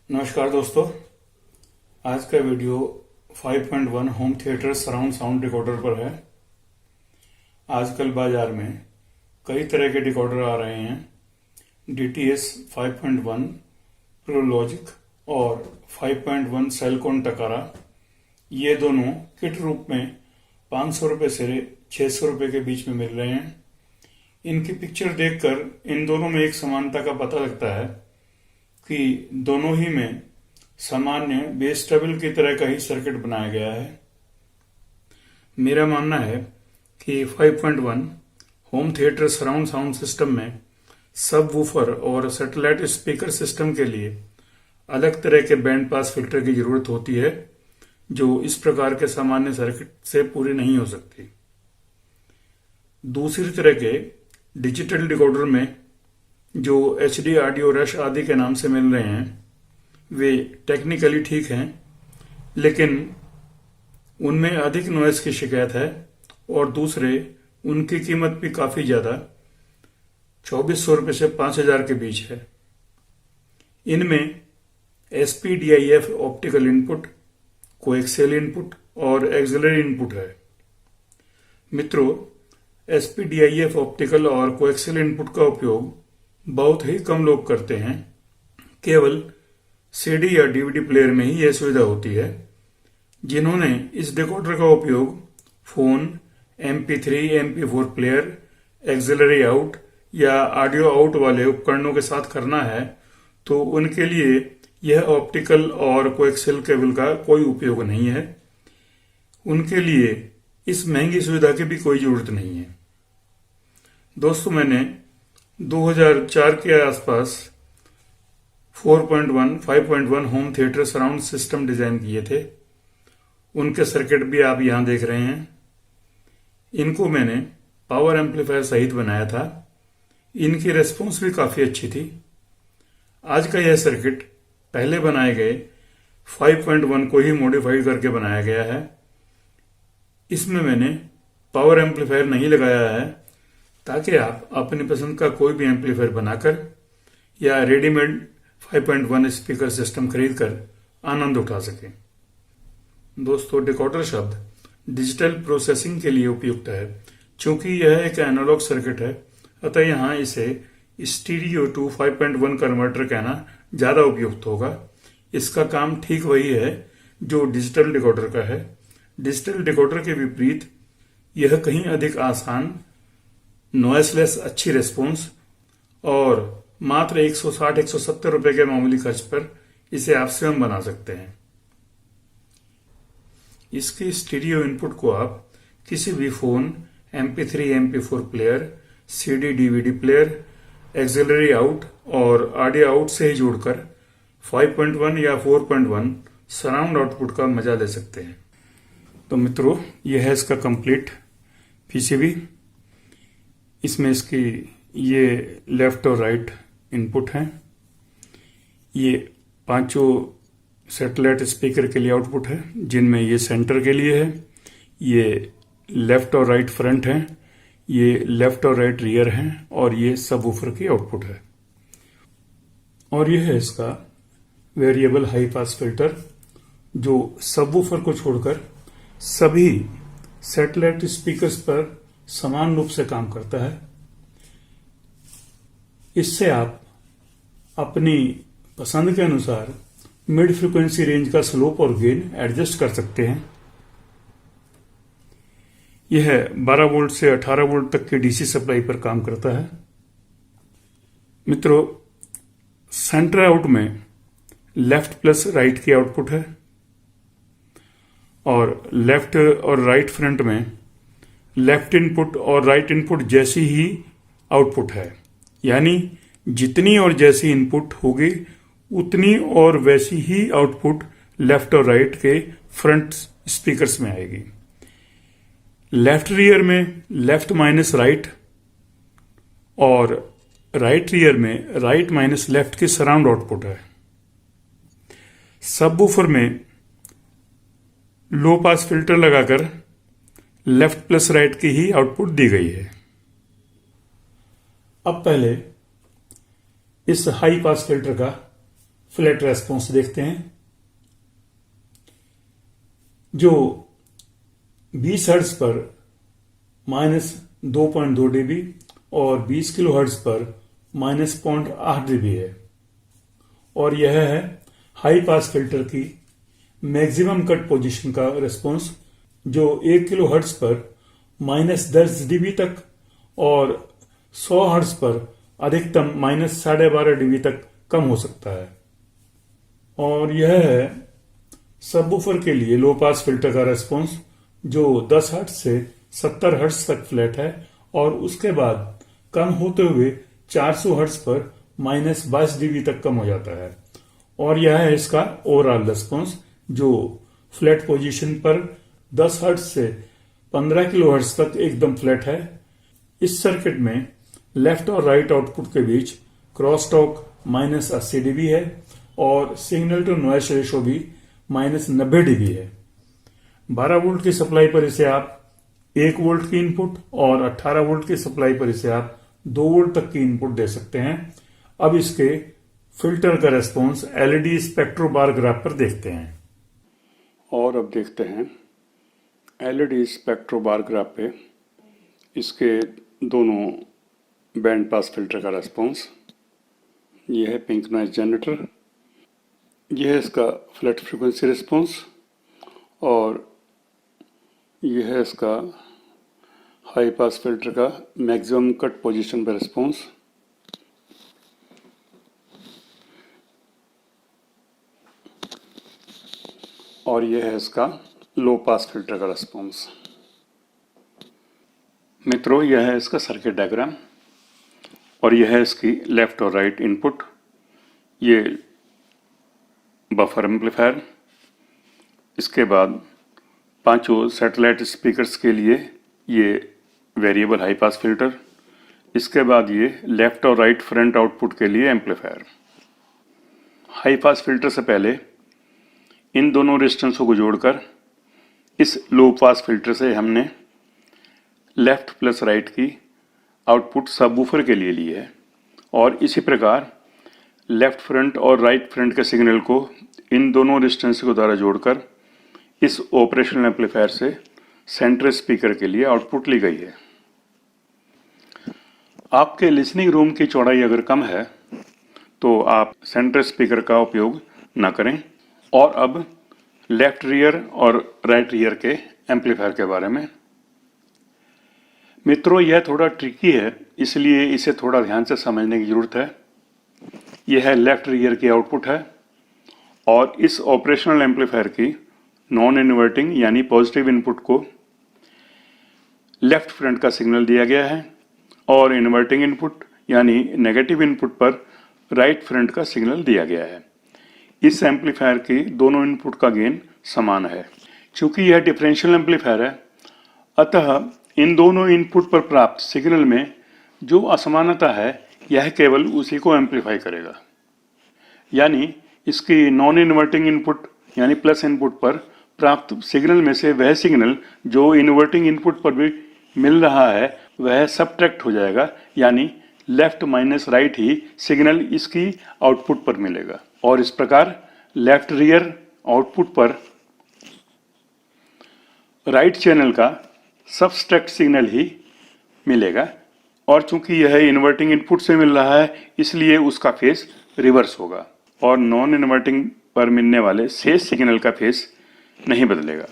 नमस्कार दोस्तों। आज का video 5.1 home theatre surround sound decoder पर है। आजकल बाजार में कई तरह के डिकोडर आ रहे हैं। DTS 5.1 प्रोलॉजिक और 5.1 सेलकॉन टकारा, ये दोनों किट रूप में 500 रुपये से 600 रुपये के बीच में मिल रहे हैं। इनकी पिक्चर देखकर इन दोनों में एक समानता का पता लगता है कि दोनों ही में सामान्य बेस ट्रबल की तरह का ही सर्किट बनाया गया है। मेरा मानना है कि 5.1 home theatre surround sound system में सब वूफर और सैटेलाइट स्पीकर सिस्टम के लिए अलग तरह के बैंड पास फिल्टर की जरूरत होती है, जो इस प्रकार के सामान्य सर्किट से पूरी नहीं हो सकती। दूसरी तरह के डिजिटल डिकोडर में जो HD ऑडियो रश आदि के नाम से मिल रहे हैं, वे टेक्निकली ठीक हैं, लेकिन उनमें अधिक नॉइस की शिकायत है और दूसरे उनकी कीमत भी काफ़ी ज़्यादा 2400 रुपये से 5000 के बीच है। इनमें SPDIF optical input, coaxial input और एक्सिलरी इनपुट है। मित्रों, SPDIF ऑप्टिकल और कोएक्सियल इनपुट का उपयोग बहुत ही कम लोग करते हैं। केवल CD या DVD प्लेयर में ही यह सुविधा होती है। जिन्होंने इस डिकोडर का उपयोग phone, MP3, MP4 player, axillary out या ऑडियो आउट वाले उपकरणों के साथ करना है, तो उनके लिए यह ऑप्टिकल और कोएक्सियल केबल का कोई उपयोग नहीं है। उनके लिए इस महंगी सुविधा की भी कोई जरूरत नहीं है। दोस्तों, मैंने 2004 के आसपास 4.1, 5.1 home theatre surround system design किए थे। उनके सर्किट भी आप यहां देख रहे हैं। इनको मैंने पावर एम्पलीफायर सहित बनाया था। इनकी रेस्पॉन्स भी काफी अच्छी थी। आज का यह सर्किट पहले बनाए गए 5.1 को ही मॉडिफाई करके बनाया गया है। इसमें मैंने पावर एम्पलीफायर नहीं लगाया है, ताकि आप अपनी पसंद का कोई भी एम्पलीफायर बनाकर या रेडीमेड 5.1 स्पीकर सिस्टम खरीदकर आनंद उठा सकें। दोस्तों, डिकोडर शब्द डिजिटल प्रोसेसिंग के लिए उपयुक्त है। चूंकि यह एक एनालॉग सर्किट है, अतः यहां इसे स्टीरियो टू 5.1 कन्वर्टर कहना ज्यादा उपयुक्त होगा। इसका काम ठीक वही है जो डिजिटल डिकोडर का है। डिजिटल डिकोडर के विपरीत यह कहीं अधिक आसान, नॉइसलेस, अच्छी रेस्पॉन्स और मात्र 160-170 रुपए के मामूली खर्च पर इसे आप स्वयं बना सकते हैं। इसके स्टीरियो इनपुट को आप किसी भी phone, MP3, MP4 player, CD, DVD player, axillary out और ऑडियो आउट से ही जोड़कर 5.1 या 4.1 सराउंड आउटपुट का मजा ले सकते हैं। तो मित्रों, यह है इसका कंप्लीट PCB। इसमें इसकी ये लेफ्ट और राइट इनपुट हैं। ये पांचों सैटेलाइट स्पीकर के लिए आउटपुट है, जिनमें ये सेंटर के लिए है, ये लेफ्ट और राइट फ्रंट हैं, ये लेफ्ट और राइट रियर हैं और ये सबवूफर की आउटपुट है। और ये है इसका वेरिएबल हाई पास फिल्टर, जो सबवूफर को छोड़कर सभी सैटेलाइट स्पीकर्स पर समान रूप से काम करता है। इससे आप अपनी पसंद के अनुसार मिड फ्रीक्वेंसी रेंज का स्लोप और गेन एडजस्ट कर सकते हैं। यह 12 वोल्ट से 18 वोल्ट तक की DC सप्लाई पर काम करता है। मित्रों, सेंटर आउट में लेफ्ट प्लस राइट की आउटपुट है और लेफ्ट और राइट फ्रंट में लेफ्ट इनपुट और राइट इनपुट जैसी ही आउटपुट है। यानी जितनी और जैसी इनपुट होगी, उतनी और वैसी ही आउटपुट लेफ्ट और राइट के फ्रंट स्पीकर्स में आएगी। लेफ्ट रियर में लेफ्ट माइनस राइट और राइट रियर में राइट माइनस लेफ्ट की सराउंड आउटपुट है। सबवूफर में लो पास फिल्टर लगाकर लेफ्ट प्लस राइट की ही आउटपुट दी गई है। अब पहले इस हाई पास फिल्टर का फ्लैट रेस्पॉन्स देखते हैं। जो 20 हर्ट्ज पर -2.2 dB और 20 किलो हर्ट्ज पर -0.8 dB है, और यह है हाई पास फिल्टर की मैक्सिमम कट पोजीशन का रेस्पॉन्स, जो 1 किलो हर्ट्ज पर -10 dB तक और 100 हर्ट्ज पर अधिकतम -12.5 dB तक कम हो सकता है। और यह है सबवूफर के लिए लो पास फिल्टर का रेस्पॉन्स, जो 10 हर्ट्ज से 70 हर्ट्ज तक फ्लैट है और उसके बाद कम होते हुए 400 हर्ट्ज पर -22 dB तक कम हो जाता है। और यह है इसका ओवरऑल रेस्पॉन्स, जो फ्लैट पोजीशन पर 10 हर्ट्ज से 15 किलो हर्ट्ज तक एकदम फ्लैट है। इस सर्किट में लेफ्ट और राइट आउटपुट के बीच क्रॉस टॉक -80 dB है और सिग्नल टू नॉइस रेशो भी -90 dB है। 12 वोल्ट की सप्लाई पर इसे आप 1 वोल्ट की इनपुट और 18 वोल्ट की सप्लाई पर इसे आप 2 वोल्ट तक की इनपुट दे सकते हैं। अब इसके फिल्टर का response LED spectro bar graph पर देखते हैं। और अब देखते हैं एलईडी स्पेक्ट्रो बार ग्राफ पे इसके दोनों बैंड पास फिल्टर का रेस्पॉन्स। यह है पिंक नॉइज जनरेटर, यह है इसका फ्लैट फ्रीक्वेंसी रिस्पॉन्स, और यह है इसका हाई पास फिल्टर का मैक्सिमम कट पोजीशन पर रिस्पॉन्स। और यह है इसका लो पास फिल्टर का रिस्पॉन्स। मित्रों, यह है इसका सर्किट डायग्राम और यह है इसकी लेफ्ट और राइट इनपुट। ये बफर एम्पलीफायर, इसके बाद पांचों सैटेलाइट स्पीकर्स के लिए ये वेरिएबल हाई पास फिल्टर, इसके बाद ये लेफ्ट और राइट फ्रंट आउटपुट के लिए एम्पलीफायर। हाई पास फिल्टर से पहले इन दोनों रेजिस्टेंसों को जोड़कर इस लो पास फिल्टर से हमने लेफ्ट प्लस राइट की आउटपुट सबवूफर के लिए ली है, और इसी प्रकार लेफ्ट फ्रंट और राइट फ्रंट के सिग्नल को इन दोनों रेजिस्टेंस के द्वारा जोड़कर इस ऑपरेशनल एम्पलीफायर से सेंट्रल स्पीकर के लिए आउटपुट ली गई है। आपके लिसनिंग रूम की चौड़ाई अगर कम है तो आप सेंट्रल स्पीकर का उपयोग न करें। और अब लेफ्ट रियर और राइट रियर के एम्पलीफायर के बारे में। मित्रों, यह थोड़ा ट्रिकी है, इसलिए इसे थोड़ा ध्यान से समझने की जरूरत है। यह लेफ्ट रियर की आउटपुट है और इस ऑपरेशनल एम्पलीफायर की नॉन इन्वर्टिंग यानी पॉजिटिव इनपुट को लेफ्ट फ्रंट का सिग्नल दिया गया है और इन्वर्टिंग इनपुट यानी नेगेटिव इनपुट पर राइट फ्रंट का सिग्नल दिया गया है। इस एम्पलीफायर की दोनों इनपुट का गेन समान है। चूंकि यह डिफरेंशियल एम्पलीफायर है, अतः इन दोनों इनपुट पर प्राप्त सिग्नल में जो असमानता है यह केवल उसी को एम्पलीफाई करेगा। यानी इसकी नॉन इन्वर्टिंग इनपुट यानी प्लस इनपुट पर प्राप्त सिग्नल में से वह सिग्नल जो इन्वर्टिंग इनपुट पर भी मिल रहा है वह सबट्रैक्ट हो जाएगा, यानी लेफ्ट माइनस राइट ही सिग्नल इसकी आउटपुट पर मिलेगा। और इस प्रकार लेफ्ट रियर आउटपुट पर राइट चैनल का सबट्रैक्ट सिग्नल ही मिलेगा, और चूंकि यह इन्वर्टिंग इनपुट से मिल रहा है इसलिए उसका फेस रिवर्स होगा और नॉन इन्वर्टिंग पर मिलने वाले शेष सिग्नल का फेस नहीं बदलेगा।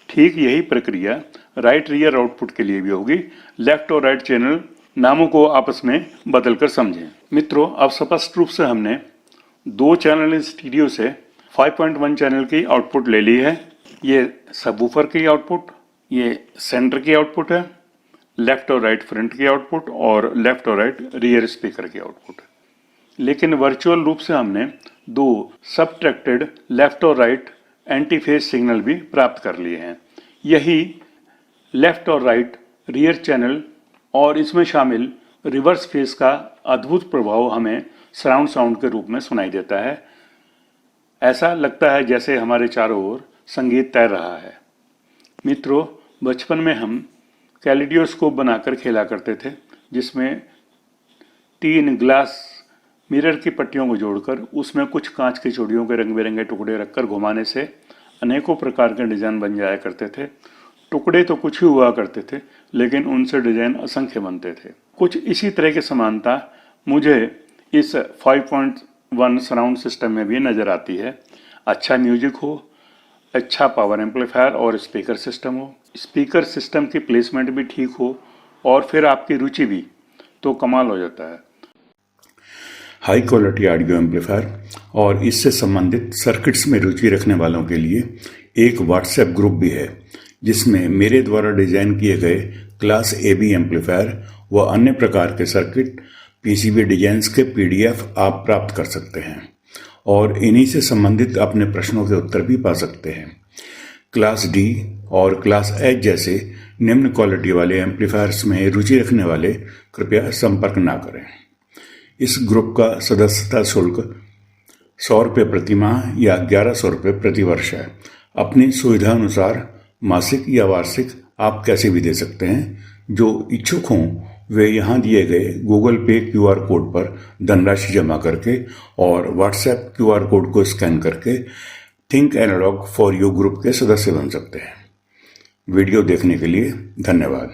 ठीक यही प्रक्रिया राइट रियर आउटपुट के लिए भी होगी। लेफ्ट और राइट चैनल नामों को आपस में बदलकर समझें। मित्रों, अब स्पष्ट रूप से हमने 2 चैनल स्टीरियो से 5.1 चैनल की आउटपुट ले ली है। ये सबवूफर की आउटपुट, ये सेंटर की आउटपुट है, लेफ्ट और राइट फ्रंट की आउटपुट और लेफ्ट और राइट रियर स्पीकर की आउटपुट। लेकिन वर्चुअल रूप से हमने 2 सबट्रैक्टेड लेफ्ट और राइट एंटी फेज सिग्नल भी प्राप्त कर लिए हैं। यही लेफ्ट और राइट रियर चैनल और इसमें शामिल रिवर्स फेज का अद्भुत प्रभाव हमें सराउंड साउंड के रूप में सुनाई देता है। ऐसा लगता है जैसे हमारे चारों ओर संगीत तैर रहा है। मित्रों, बचपन में हम कैलिडियोस्कोप बनाकर खेला करते थे, जिसमें 3 ग्लास मिरर की पट्टियों को जोड़कर उसमें कुछ कांच की चूड़ियों के रंग बिरंगे टुकड़े रखकर घुमाने से अनेकों प्रकार के डिजाइन बन जाया करते थे। टुकड़े तो कुछ ही हुआ करते थे, लेकिन उनसे डिजाइन असंख्य बनते थे। कुछ इसी तरह की समानता मुझे इस 5.1 सराउंड सिस्टम में भी नजर आती है। अच्छा म्यूजिक हो, अच्छा पावर एम्पलीफायर और स्पीकर सिस्टम हो, स्पीकर सिस्टम की प्लेसमेंट भी ठीक हो, और फिर आपकी रुचि भी, तो कमाल हो जाता है। हाई क्वालिटी ऑडियो एम्पलीफायर और इससे संबंधित सर्किट्स में रुचि रखने वालों के लिए एक व्हाट्सएप ग्रुप भी है, जिसमें मेरे द्वारा डिजाइन किए गए क्लास AB एम्पलीफायर व अन्य प्रकार के सर्किट PCB डिजाइन्स के PDF आप प्राप्त कर सकते हैं और इन्हीं से संबंधित अपने प्रश्नों के उत्तर भी पा सकते हैं। क्लास D और क्लास H जैसे निम्न क्वालिटी वाले एम्पलीफायर्स में रुचि रखने वाले कृपया संपर्क ना करें। इस ग्रुप का सदस्यता शुल्क 100 रुपये प्रति माह या 1100 रुपये प्रति वर्ष है। अपनी सुविधा अनुसार मासिक या वार्षिक आप कैसे भी दे सकते हैं। जो इच्छुक हों वे यहाँ दिए गए गूगल पे QR कोड पर धनराशि जमा करके और व्हाट्सएप QR कोड को स्कैन करके think analog for you group के सदस्य बन सकते हैं। वीडियो देखने के लिए धन्यवाद।